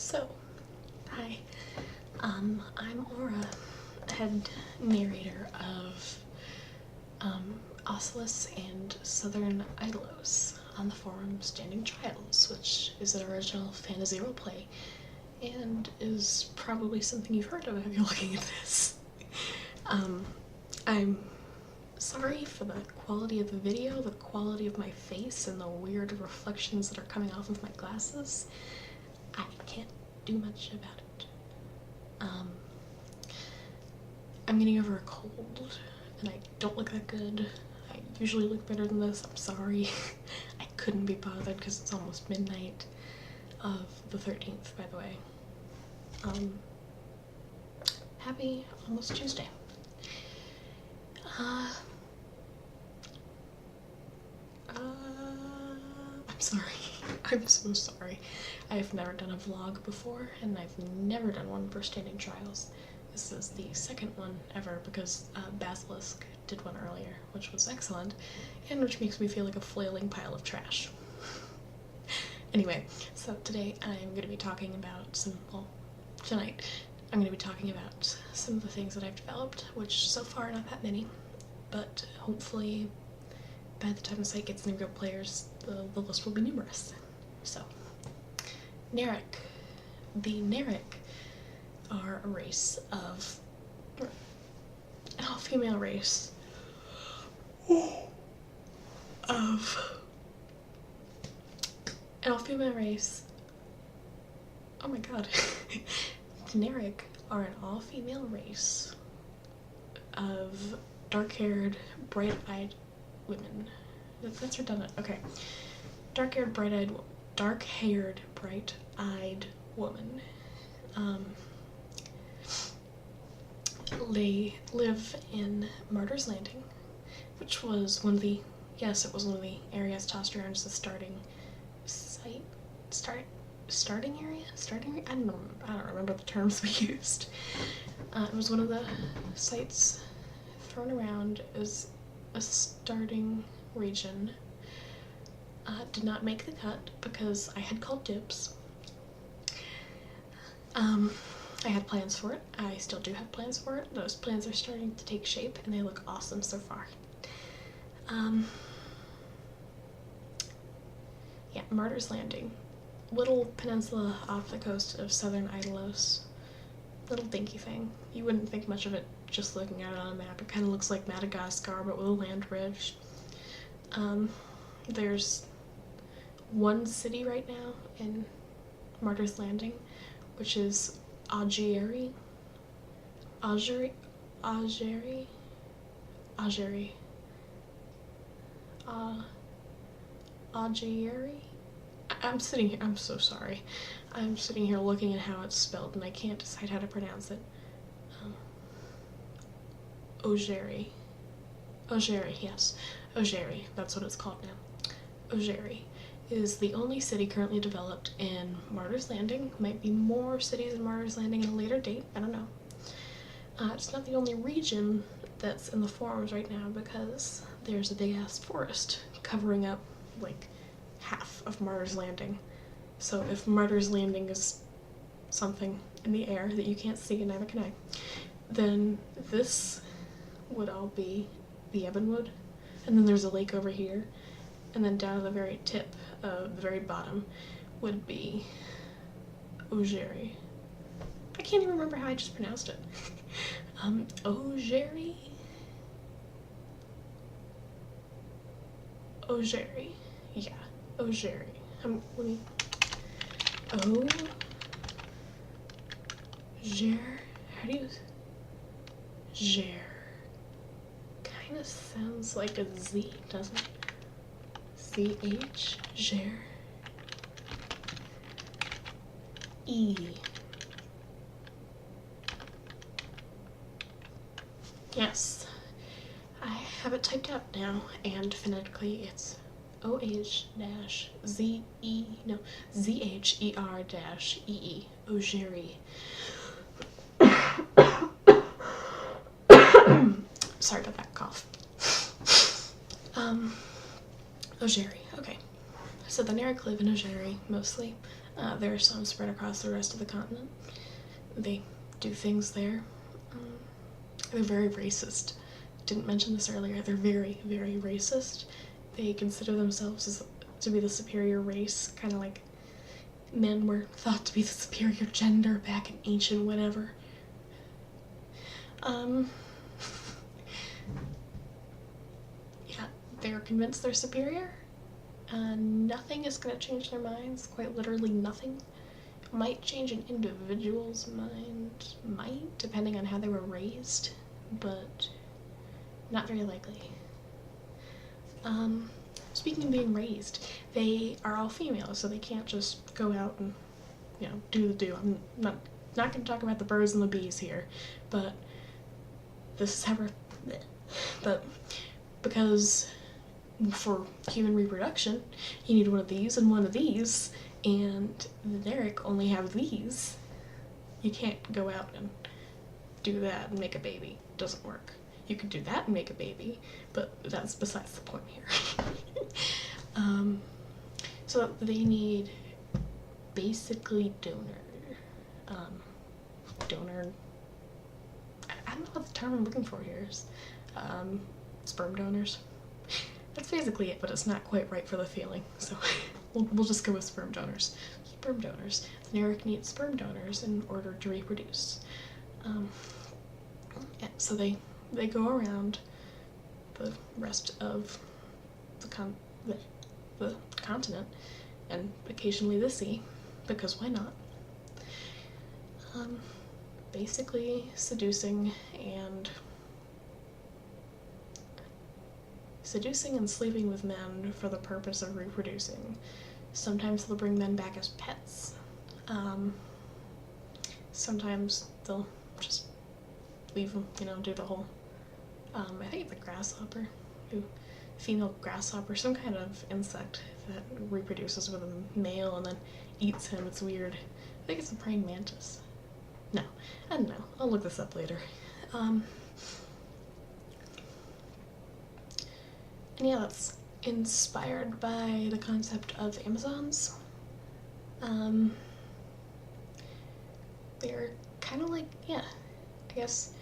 So, hi, I'm Aura, head narrator of Ocelus and Southern Idlos on the forum Standing Trials, which is an original fantasy roleplay and is probably something you've heard of if you're looking at this. I'm sorry for the quality of the video, the quality of my face, and the weird reflections that are coming off of my glasses. I can't do much about it. I'm getting over a cold, and I don't look that good. I usually look better than this. I'm sorry. I couldn't be bothered because it's almost midnight of the 13th, by the way. Happy almost Tuesday. I'm sorry. I'm so sorry. I've never done a vlog before, and I've never done one for Standing Trials. This is the second one ever because Basilisk did one earlier, which was excellent, and which makes me feel like a flailing pile of trash. Anyway, so today I'm going to be talking about tonight I'm going to be talking about some of the things that I've developed, which so far are not that many, but hopefully by the time the site gets any real players, the list will be numerous. So, Naerikk. The Naerikk are a race of an all-female race oh my god. The Naerikk are an all-female race of dark-haired, bright-eyed women. That's redundant. Okay. Dark-haired, bright-eyed woman. They live in Martyr's Landing, which was one of the areas tossed around as the starting area? I don't remember the terms we used. It was one of the sites thrown around as a starting region. Did not make the cut because I had called dibs. I had plans for it. I still do have plans for it. Those plans are starting to take shape and they look awesome so far. Yeah, Martyr's Landing. Little peninsula off the coast of Southern Idlos. Little dinky thing. You wouldn't think much of it just looking at it on a map. It kind of looks like Madagascar, but with a land bridge. There's one city right now in Martyr's Landing, which is Augeri. I'm sitting here, I'm so sorry. I'm sitting here looking at how it's spelled and I can't decide how to pronounce it. Augeri, yes. Augeri, that's what it's called now. Augeri is the only city currently developed in Martyr's Landing. Might be more cities in Martyr's Landing at a later date, I don't know. It's not the only region that's in the forums right now because there's a big ass forest covering up like half of Martyr's Landing. So if Martyr's Landing is something in the air that you can't see, and neither can I, then this would all be the Ebonwood, and then there's a lake over here, and then down at the very tip, the very bottom, would be Augeri. I can't even remember how I just pronounced it. Augeri? Augeri. Yeah, Augeri. Let me... How do you... Ger. Kinda sounds like a Z, doesn't it? C-H? Ger. E. Yes. I have it typed out now, and phonetically it's Z-H-E-R-E-E. Augeri. Sorry about that cough. Augeri, okay. So the Naerikk live in Augeri, mostly. There are some spread across the rest of the continent. They do things there. They're very racist. Didn't mention this earlier. They're very, very racist. They consider themselves to be the superior race, kind of like men were thought to be the superior gender back in ancient whatever. Yeah, they're convinced they're superior. Nothing is going to change their minds, quite literally nothing. Might change an individual's mind, might, depending on how they were raised, but not very likely. Speaking of being raised, they are all female, so they can't just go out and, do the do. I'm not going to talk about the birds and the bees here, but this is how but because for human reproduction, you need one of these and one of these, and the Naerikk only have these. You can't go out and do that and make a baby. It doesn't work. You could do that and make a baby, but that's besides the point here. So they need basically donor. I don't know what the term I'm looking for here is. Sperm donors. That's basically it, but it's not quite right for the feeling, so we'll just go with sperm donors. Sperm donors. The Naerikk needs sperm donors in order to reproduce. So they go around the rest of the continent and occasionally the sea, because why not? Basically seducing and sleeping with men for the purpose of reproducing. Sometimes they'll bring men back as pets. Sometimes they'll just leave them, do the whole, I think it's a grasshopper, female grasshopper, some kind of insect that reproduces with a male and then eats him. It's weird. I think it's a praying mantis. No, I don't know. I'll look this up later. And yeah, that's inspired by the concept of Amazons. They're kind of like, I guess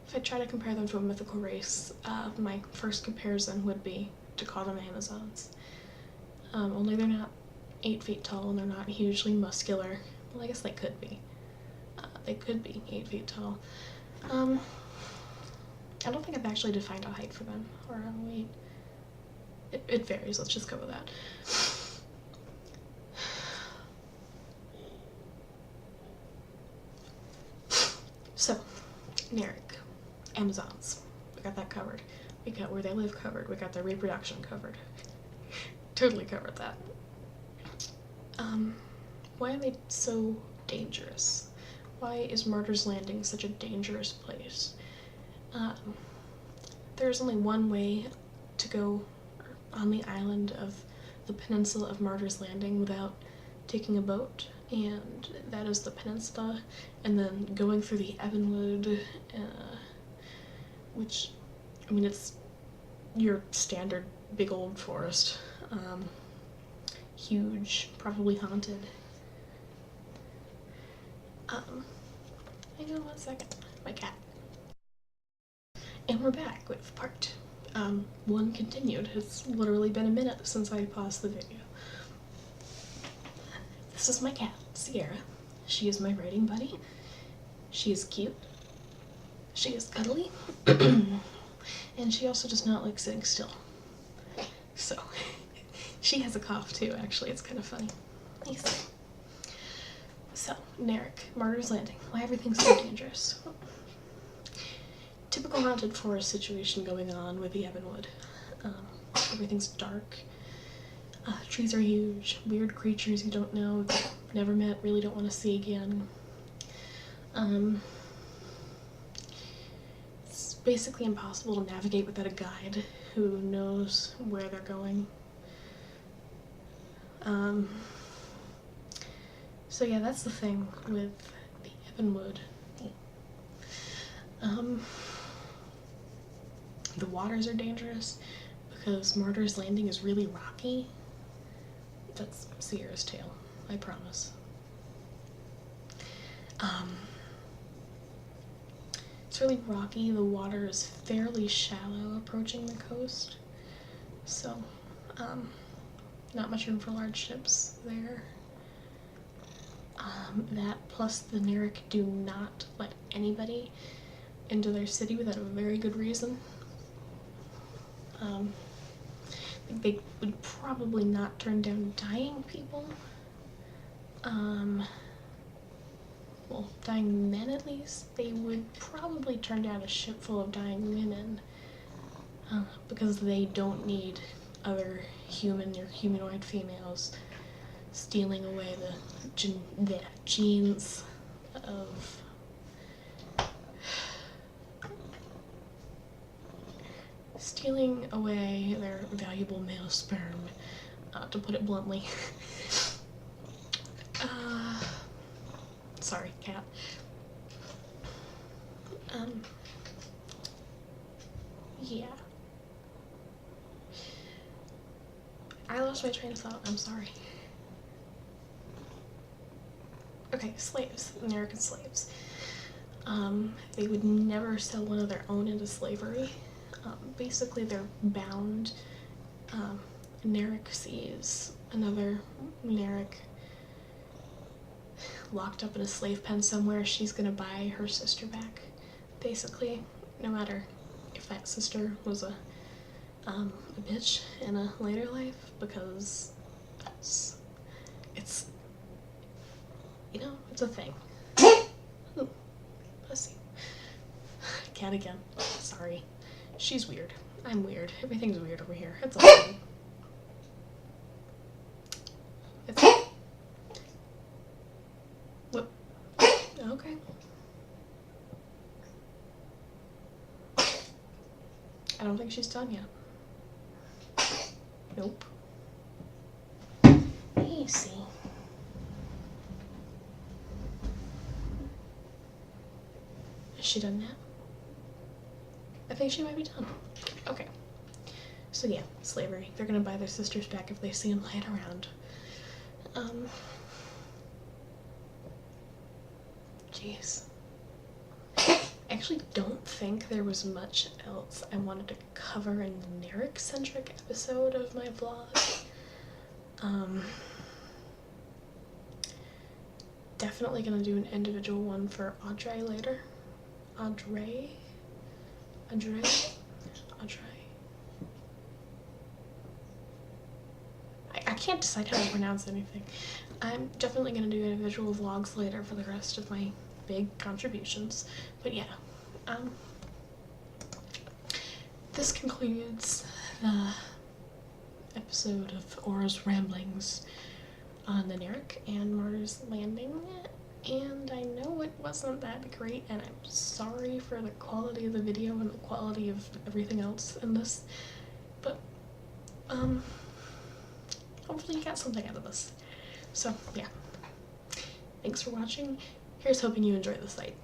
if I try to compare them to a mythical race, my first comparison would be to call them Amazons. Only they're not 8 feet tall and they're not hugely muscular. Well, I guess they could be. They could be 8 feet tall. I don't think I've actually defined a height for them or a weight. It varies, let's just go with that. So, Naerikk, Amazons, we got that covered. We got where they live covered. We got their reproduction covered. Totally covered that. Why are they so dangerous? Why is Martyr's Landing such a dangerous place? There's only one way to go on the island of the peninsula of Martyr's Landing without taking a boat, and that is the peninsula, and then going through the Ebonwood, which, I mean, it's your standard big old forest. Huge, probably haunted. Hang on 1 second, my cat. And we're back with part 1 continued. It's literally been a minute since I paused the video. This is my cat, Sierra. She is my writing buddy. She is cute. She is cuddly. And she also does not like sitting still. So, she has a cough too, actually. It's kind of funny. Nice. So, Naerikk, Martyr's Landing. Why everything's so dangerous? Typical haunted forest situation going on with the Ebonwood. Everything's dark. Trees are huge. Weird creatures you don't know, never met, really don't want to see again. It's basically impossible to navigate without a guide who knows where they're going. So yeah, that's the thing with the Ebonwood. The waters are dangerous because Martyr's Landing is really rocky. That's Sierra's tail. I promise. It's really rocky. The water is fairly shallow approaching the coast, so not much room for large ships there. That plus the Naerikk do not let anybody into their city without a very good reason. They would probably not turn down dying people. Well, dying men at least. They would probably turn down a ship full of dying women because they don't need other human or humanoid females stealing away the genes of stealing away their valuable male sperm, to put it bluntly. Sorry, cat. Yeah. I lost my train of thought, I'm sorry. Okay, slaves, American slaves. They would never sell one of their own into slavery. Basically, they're bound. Naerikk sees another Naerikk locked up in a slave pen somewhere. She's gonna buy her sister back, basically, no matter if that sister was a bitch in a later life, because it's you know, it's a thing. Ooh, bless you. Cat again. Sorry. She's weird. I'm weird. Everything's weird over here. It's all good. It's what? Okay. I don't think she's done yet. Nope. Easy. Is she done yet? I think she might be done. Okay. So yeah, slavery. They're gonna buy their sisters back if they see them lying around. Jeez. I actually don't think there was much else I wanted to cover in the Naerikk-centric episode of my vlog. Definitely gonna do an individual one for Audrey later. Audrey? I can't decide how to pronounce anything. I'm definitely going to do individual vlogs later for the rest of my big contributions. But yeah, this concludes the episode of Aura's ramblings on the Naerikk and Martyr's Landing. And I know it wasn't that great, and I'm sorry for the quality of the video and the quality of everything else in this, but hopefully you got something out of this. So yeah, thanks for watching. Here's hoping you enjoy the site.